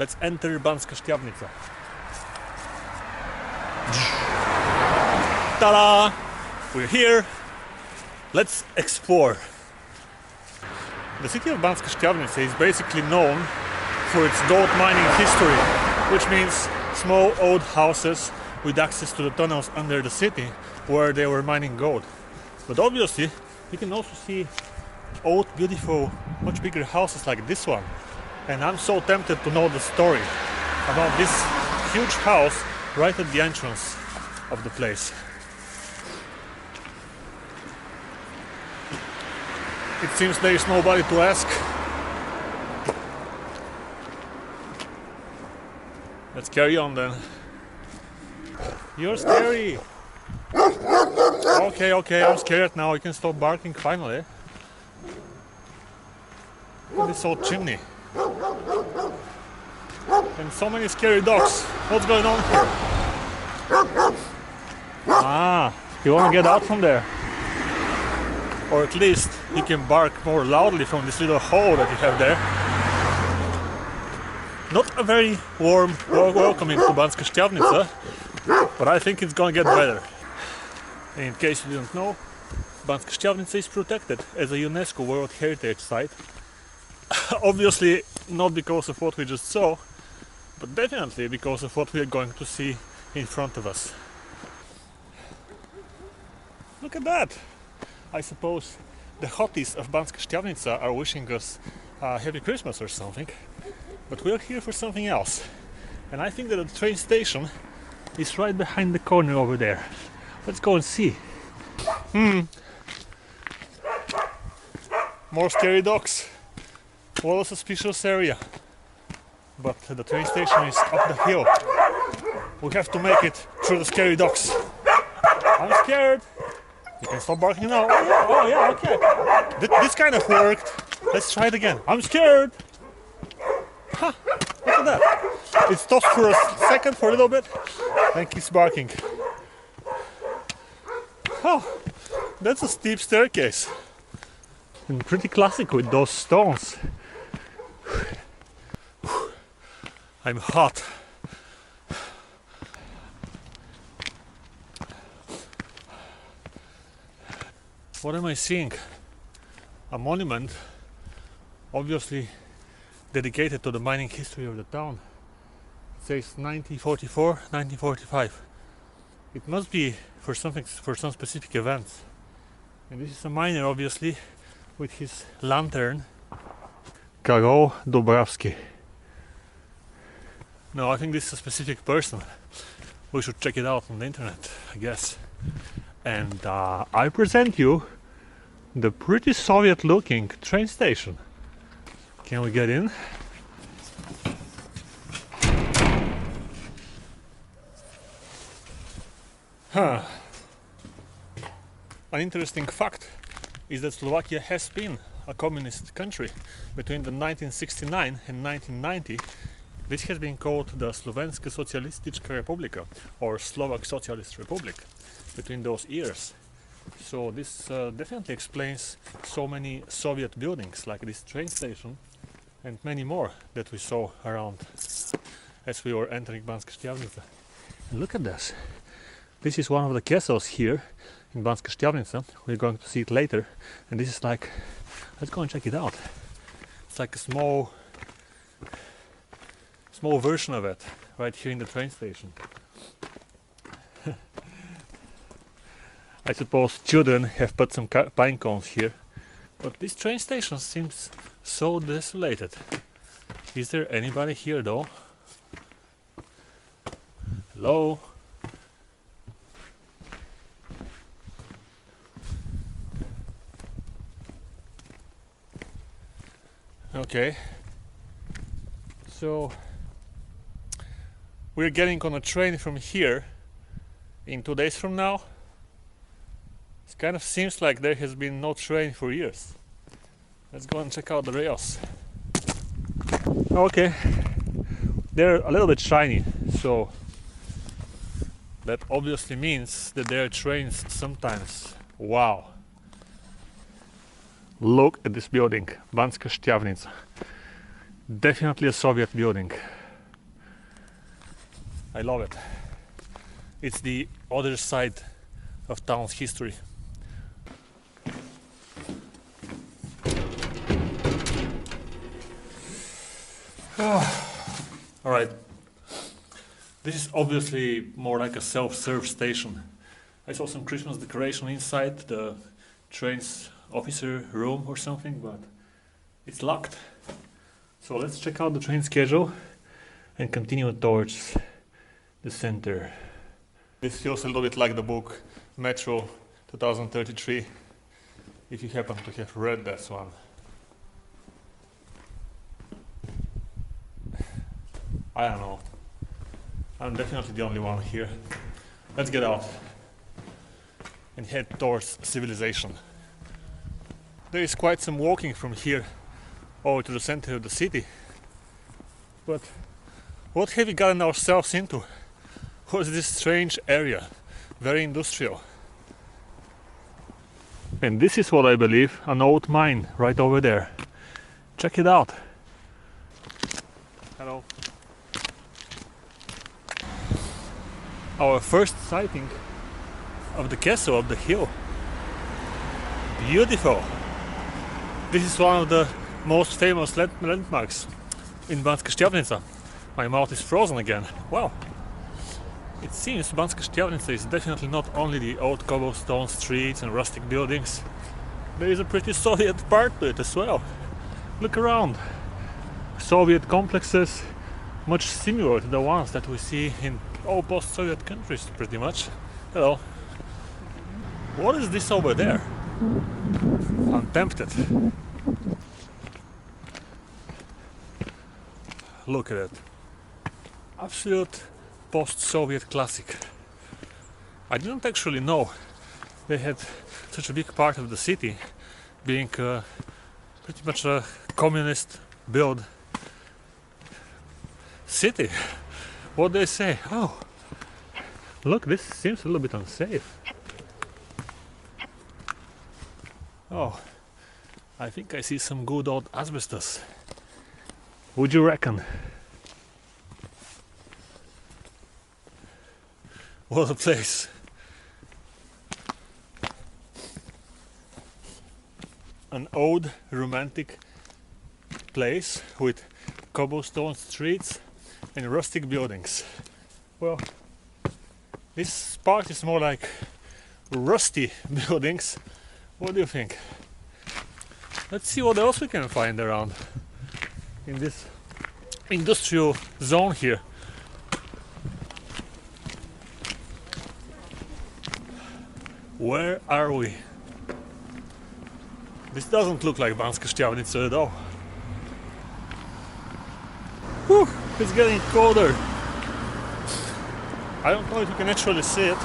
Let's enter Banska Stiavnica. Ta-da! We're here. Let's explore. The city of Banska Stiavnica is basically known for its gold mining history, which means small old houses with access to the tunnels under the city where they were mining gold. But obviously, you can also see old, beautiful, much bigger houses like this one. And I'm so tempted to know the story about this huge house right at the entrance of the place. It seems there is nobody to ask. Let's carry on then. You're scary! Okay, I'm scared now. You can stop barking finally. Look at this old chimney. And so many scary dogs. What's going on here? Ah, you want to get out from there? Or at least you can bark more loudly from this little hole that you have there. Not a very warm welcoming to Banska Stiavnica, but I think it's gonna get better. And in case you didn't know, Banska Stiavnica is protected as a UNESCO World Heritage Site. Obviously not because of what we just saw, but definitely because of what we are going to see in front of us. Look at that! I suppose the hotties of Banska Stiavnica are wishing us Happy Christmas or something, but we're here for something else. And I think that the train station is right behind the corner over there. Let's go and see. More scary dogs. What a suspicious area. But the train station is up the hill. We have to make it through the scary dogs. I'm scared. You can stop barking now. Oh yeah, okay. This kind of worked. Let's try it again. I'm scared. Huh, look at that. It stops for a second, for a little bit, and keeps barking. Oh, that's a steep staircase. And pretty classic with those stones. I'm hot. What am I seeing? A monument, obviously dedicated to the mining history of the town. It says 1944, 1945. It must be for something, for some specific events. And this is a miner, obviously, with his lantern. Karol Dobrawski. No, I think this is a specific person. We should check it out on the internet, I guess. And I present you the pretty Soviet-looking train station. Can we get in? Huh. An interesting fact is that Slovakia has been a communist country between the 1969 and 1990. This has been called the Slovenska Socialistická republika, or Slovak Socialist Republic, between those years. So this definitely explains so many Soviet buildings like this train station and many more that we saw around as we were entering Banska Stiavnica. And look at this. This is one of the castles here in Banska Stiavnica. We're going to see it later. And this is like, let's go and check it out. It's like a small version of it right here in the train station. I suppose children have put some pine cones here, but this train station seems so desolated. Is there anybody here though? Hello? Okay, so we're getting on a train from here in 2 days from now. It kind of seems like there has been no train for years. Let's go and check out the rails. Okay, they're a little bit shiny, so that obviously means that there are trains sometimes. Wow. Look at this building, Banska Stiavnica. Definitely a Soviet building. I love it. It's the other side of town's history. Alright, this is obviously more like a self-serve station. I saw some Christmas decoration inside the train's officer room or something, but it's locked. So let's check out the train schedule and continue towards the center. This feels a little bit like the book Metro 2033, if you happen to have read that one. I don't know. I'm definitely the only one here. Let's get out and head towards civilization. There is quite some walking from here over to the center of the city. But what have we gotten ourselves into? What is this strange area? Very industrial. And this is what I believe, an old mine right over there. Check it out. Hello. Our first sighting of the castle of the hill. Beautiful. This is one of the most famous landmarks in Banska Stiavnica. My mouth is frozen again. Wow. It seems Banska Stiavnica is definitely not only the old cobblestone streets and rustic buildings. There is a pretty Soviet part to it as well. Look around. Soviet complexes, much similar to the ones that we see in all post-Soviet countries, pretty much. Hello. What is this over there? I'm tempted. Look at it. Absolute post-Soviet classic. I didn't actually know they had such a big part of the city being pretty much a communist build city. What do they say? Oh, look, this seems a little bit unsafe. Oh, I think I see some good old asbestos. Would you reckon? What a place. An old romantic place with cobblestone streets and rustic buildings. Well, this part is more like rusty buildings. What do you think? Let's see what else we can find around in this industrial zone here. Where are we? This doesn't look like Banska Stiavnica at all. Whew, it's getting colder. I don't know if you can actually see it,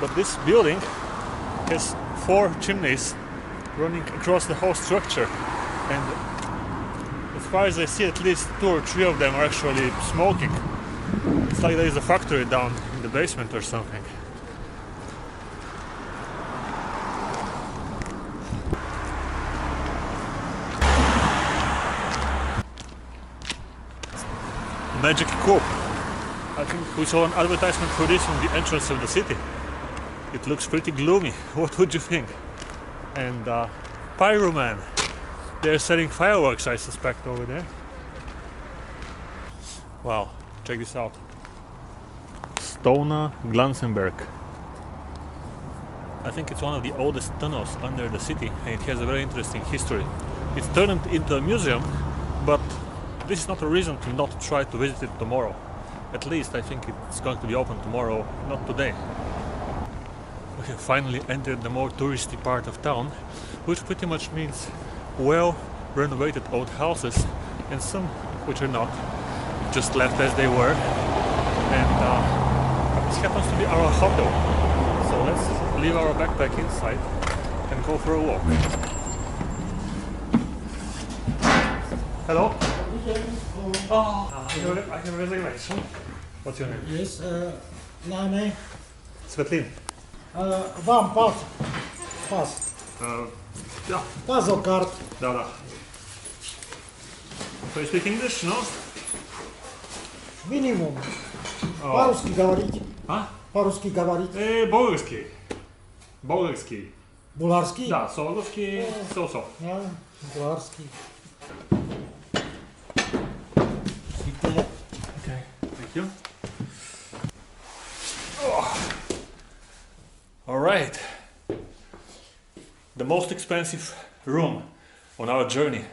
but this building has 4 chimneys running across the whole structure, and as far as I see, at least 2 or 3 of them are actually smoking. It's like there is a factory down in the basement or something. Magic Coop. I think we saw an advertisement for this on the entrance of the city. It looks pretty gloomy. What would you think? And Pyroman. They're selling fireworks, I suspect, over there. Wow, check this out. Stona Glansenberg. I think it's one of the oldest tunnels under the city, and it has a very interesting history. It's turned into a museum, but this is not a reason to not try to visit it tomorrow. At least I think it's going to be open tomorrow, not today. We have finally entered the more touristy part of town, which pretty much means well renovated old houses, and some which are not, just left as they were. And this happens to be our hotel. So let's leave our backpack inside and go for a walk. Hello? Oh, I have a reservation. What's your name? Yes, name? Svetlin. Вам пас. Yeah. Puzzle card. Da. So you speak English, no? Минимум. Oh. По-русски говорить. А? По-русски говорить. Български. Български. Булгарский? Да, соловски, со-со. А, булгарский. Okay, thank you. All right. The most expensive room on our journey.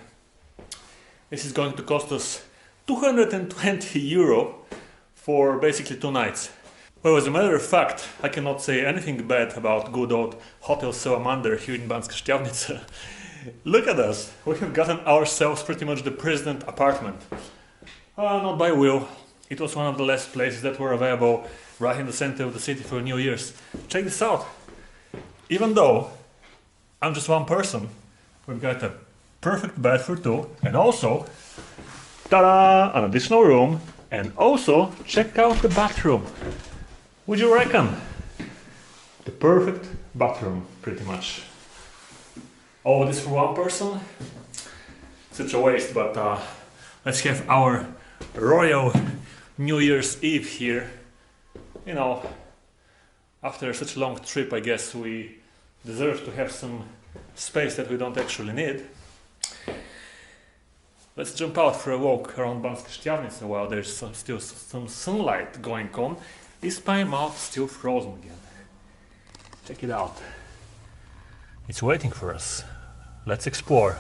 This is going to cost us 220 euro for basically 2 nights. Well, as a matter of fact, I cannot say anything bad about good old Hotel Salamander here in Banska Stiavnica. Look at us, we have gotten ourselves pretty much the president apartment. Not by will, it was one of the last places that were available right in the center of the city for New Year's. Check this out, even though I'm just one person, we've got a perfect bed for 2 and also, ta-da, an additional room, and also check out the bathroom. Would you reckon? The perfect bathroom, pretty much. All this for one person? Such a waste, but let's have our royal New Year's Eve here. You know, after such a long trip, I guess we deserve to have some space that we don't actually need. Let's jump out for a walk around Banska Stiavnica while there's still some sunlight going on. Is my mouth still frozen again? Check it out. It's waiting for us. Let's explore.